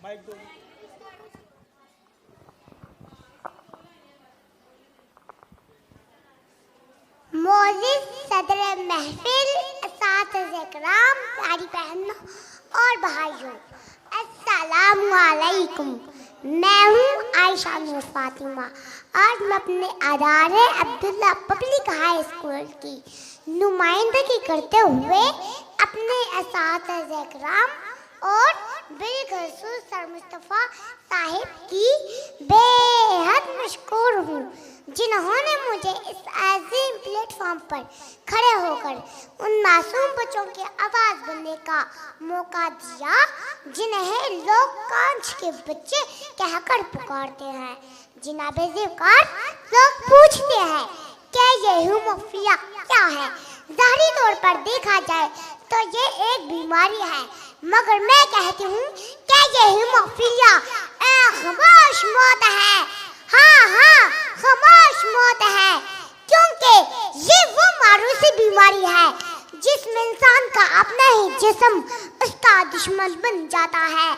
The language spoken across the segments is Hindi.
माइक दो। मोअज़्ज़िज़ सदर महफिल, असातिज़े किराम, प्यारी बहनों और भाइयों, अस्सलामु अलैकुम। मैं हूँ आयशा नूर फातिमा। आज मैं अपने अदारे अब्दुल्ला पब्लिक हाई स्कूल की नुमाइंदगी करते हुए अपने असातिज़े किराम और बिलखसूस सर मुस्तफ़ा साहिब की बेहद मशकूर हूँ, जिन्होंने मुझे इस अजीम प्लेटफॉर्म पर खड़े होकर उन मासूम बच्चों की आवाज़ बनने का मौका दिया जिन्हें लोग कांच के बच्चे कहकर पुकारते हैं। जनाबे ज़िक्र, लोग पूछते हैं कि ये हीमोफीलिया क्या है। ज़ाहिरी तौर पर देखा जाए तो ये एक बीमारी है, मगर मैं कहती हूँ कि ये हीमोफीलिया एक खामोश मौत है। हाँ, खामोश मौत है, क्योंकि ये वो मारूसी बीमारी है जिसमें इंसान का अपना ही जिस्म उसका दुश्मन बन जाता है।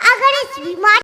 अगर इस बीमारी